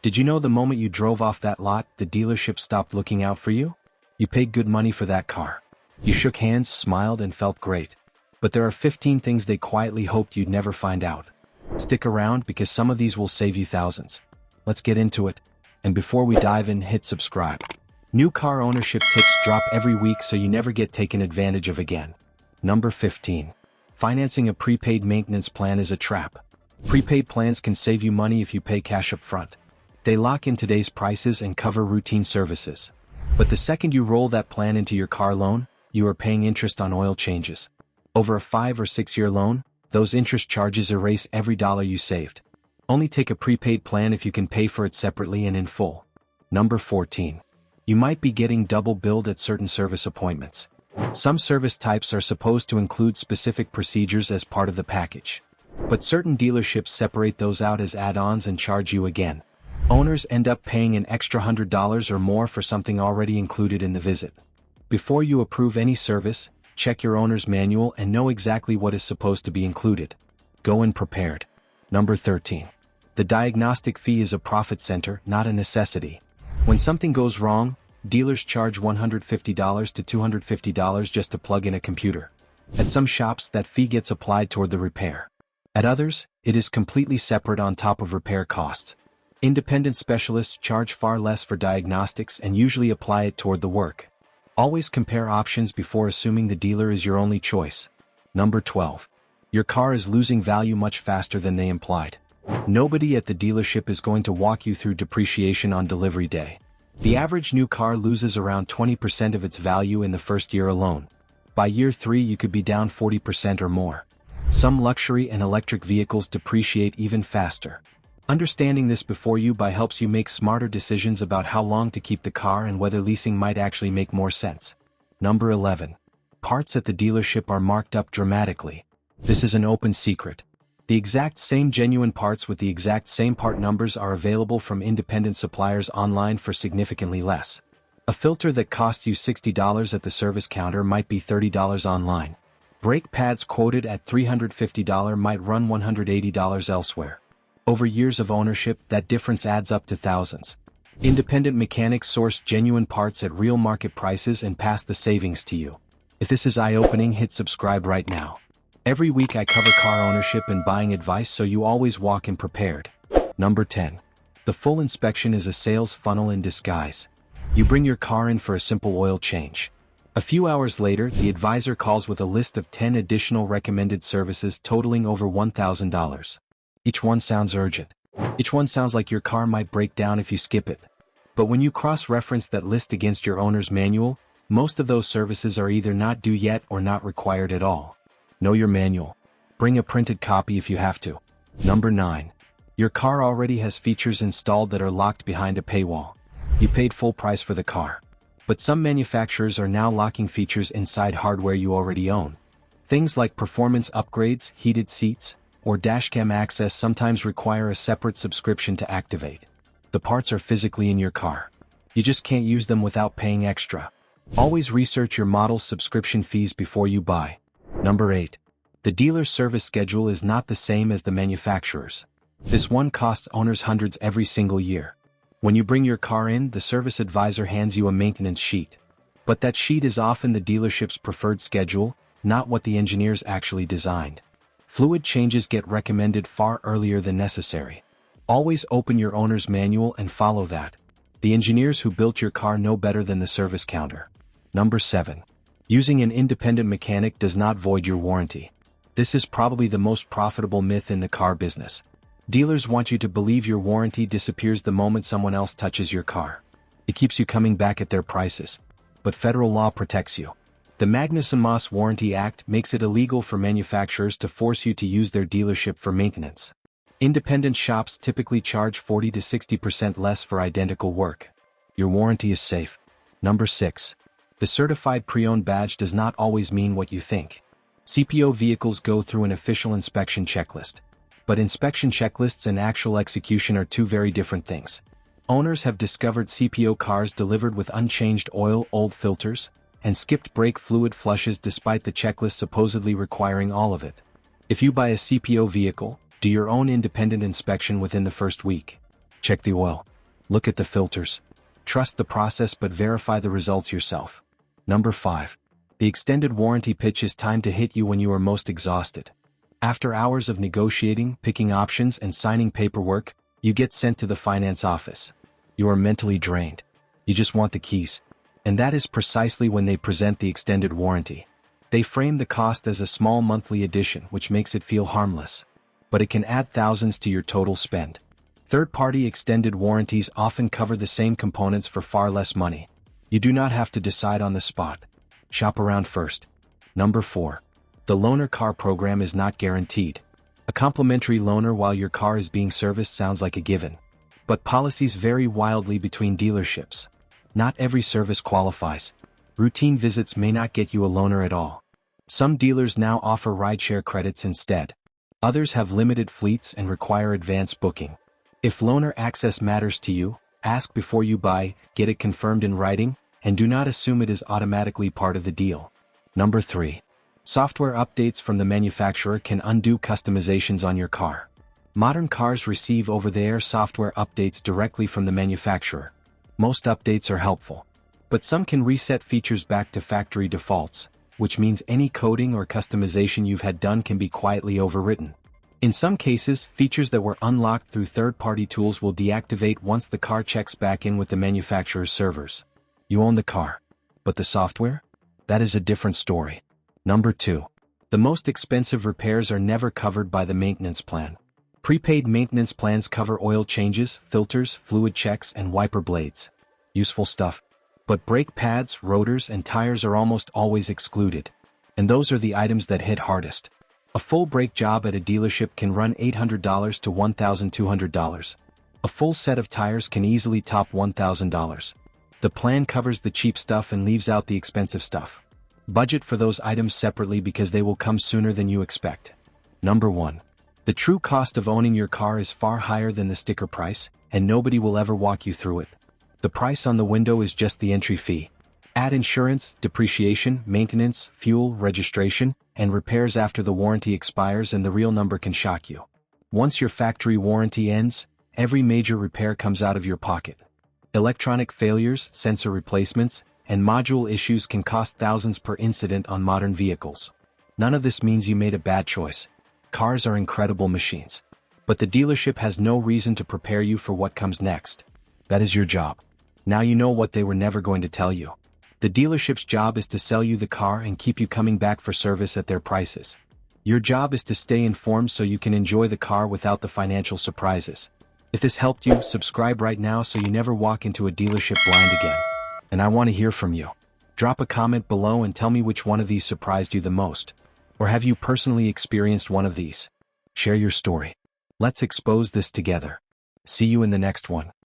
Did you know the moment you drove off that lot, the dealership stopped looking out for you? You paid good money for that car. You shook hands, smiled, and felt great. But there are 15 things they quietly hoped you'd never find out. Stick around because some of these will save you thousands. Let's get into it. And before we dive in, hit subscribe. New car ownership tips drop every week so you never get taken advantage of again. Number 15. Financing a prepaid maintenance plan is a trap. Prepaid plans can save you money if you pay cash up front. They lock in today's prices and cover routine services. But the second you roll that plan into your car loan, you are paying interest on oil changes. Over a 5 or 6 year loan, those interest charges erase every dollar you saved. Only take a prepaid plan if you can pay for it separately and in full. Number 14. You might be getting double billed at certain service appointments. Some service types are supposed to include specific procedures as part of the package. But certain dealerships separate those out as add-ons and charge you again. Owners end up paying an extra $100 or more for something already included in the visit. Before you approve any service, check your owner's manual and know exactly what is supposed to be included. Go in prepared. Number 13. The diagnostic fee is a profit center, not a necessity. When something goes wrong, dealers charge $150 to $250 just to plug in a computer. At some shops, that fee gets applied toward the repair. At others, it is completely separate on top of repair costs. Independent specialists charge far less for diagnostics and usually apply it toward the work. Always compare options before assuming the dealer is your only choice. Number 12. Your car is losing value much faster than they implied. Nobody at the dealership is going to walk you through depreciation on delivery day. The average new car loses around 20% of its value in the first year alone. By year 3 you could be down 40% or more. Some luxury and electric vehicles depreciate even faster. Understanding this before you buy helps you make smarter decisions about how long to keep the car and whether leasing might actually make more sense. Number 11. Parts at the dealership are marked up dramatically. This is an open secret. The exact same genuine parts with the exact same part numbers are available from independent suppliers online for significantly less. A filter that cost you $60 at the service counter might be $30 online. Brake pads quoted at $350 might run $180 elsewhere. Over years of ownership, that difference adds up to thousands. Independent mechanics source genuine parts at real market prices and pass the savings to you. If this is eye-opening, hit subscribe right now. Every week I cover car ownership and buying advice so you always walk in prepared. Number 10. The full inspection is a sales funnel in disguise. You bring your car in for a simple oil change. A few hours later, the advisor calls with a list of 10 additional recommended services totaling over $1,000. Each one sounds urgent. Each one sounds like your car might break down if you skip it. But when you cross-reference that list against your owner's manual, most of those services are either not due yet or not required at all. Know your manual. Bring a printed copy if you have to. Number 9. Your car already has features installed that are locked behind a paywall. You paid full price for the car. But some manufacturers are now locking features inside hardware you already own. Things like performance upgrades, heated seats, or dashcam access sometimes require a separate subscription to activate. The parts are physically in your car. You just can't use them without paying extra. Always research your model's subscription fees before you buy. Number 8. The dealer's service schedule is not the same as the manufacturer's. This one costs owners hundreds every single year. When you bring your car in, the service advisor hands you a maintenance sheet. But that sheet is often the dealership's preferred schedule, not what the engineers actually designed. Fluid changes get recommended far earlier than necessary. Always open your owner's manual and follow that. The engineers who built your car know better than the service counter. Number 7. Using an independent mechanic does not void your warranty. This is probably the most profitable myth in the car business. Dealers want you to believe your warranty disappears the moment someone else touches your car. It keeps you coming back at their prices. But federal law protects you. The Magnuson-Moss Warranty Act makes it illegal for manufacturers to force you to use their dealership for maintenance. Independent shops typically charge 40 to 60% less for identical work. Your warranty is safe. Number 6. The certified pre-owned badge does not always mean what you think. CPO vehicles go through an official inspection checklist. But inspection checklists and actual execution are two very different things. Owners have discovered CPO cars delivered with unchanged oil, old filters, and skipped brake fluid flushes despite the checklist supposedly requiring all of it. If you buy a CPO vehicle, do your own independent inspection within the first week. Check the oil. Look at the filters. Trust the process but verify the results yourself. Number 5. The extended warranty pitch is timed to hit you when you are most exhausted. After hours of negotiating, picking options, and signing paperwork, you get sent to the finance office. You are mentally drained. You just want the keys. And that is precisely when they present the extended warranty. They frame the cost as a small monthly addition, which makes it feel harmless. But it can add thousands to your total spend. Third-party extended warranties often cover the same components for far less money. You do not have to decide on the spot. Shop around first. Number 4. The loaner car program is not guaranteed. A complimentary loaner while your car is being serviced sounds like a given. But policies vary wildly between dealerships. Not every service qualifies. Routine visits may not get you a loaner at all. Some dealers now offer rideshare credits instead. Others have limited fleets and require advance booking. If loaner access matters to you, ask before you buy, get it confirmed in writing, and do not assume it is automatically part of the deal. Number 3. Software updates from the manufacturer can undo customizations on your car. Modern cars receive over-the-air software updates directly from the manufacturer. Most updates are helpful, but some can reset features back to factory defaults, which means any coding or customization you've had done can be quietly overwritten. In some cases, features that were unlocked through third-party tools will deactivate once the car checks back in with the manufacturer's servers. You own the car, but the software? That is a different story. Number 2. The most expensive repairs are never covered by the maintenance plan. Prepaid maintenance plans cover oil changes, filters, fluid checks, and wiper blades. Useful stuff. But brake pads, rotors, and tires are almost always excluded. And those are the items that hit hardest. A full brake job at a dealership can run $800 to $1,200. A full set of tires can easily top $1,000. The plan covers the cheap stuff and leaves out the expensive stuff. Budget for those items separately because they will come sooner than you expect. Number 1. The true cost of owning your car is far higher than the sticker price, and nobody will ever walk you through it. The price on the window is just the entry fee. Add insurance, depreciation, maintenance, fuel, registration, and repairs after the warranty expires and the real number can shock you. Once your factory warranty ends, every major repair comes out of your pocket. Electronic failures, sensor replacements, and module issues can cost thousands per incident on modern vehicles. None of this means you made a bad choice. Cars are incredible machines. But the dealership has no reason to prepare you for what comes next. That is your job. Now you know what they were never going to tell you. The dealership's job is to sell you the car and keep you coming back for service at their prices. Your job is to stay informed so you can enjoy the car without the financial surprises. If this helped you, subscribe right now so you never walk into a dealership blind again. And I want to hear from you. Drop a comment below and tell me which one of these surprised you the most. Or have you personally experienced one of these? Share your story. Let's expose this together. See you in the next one.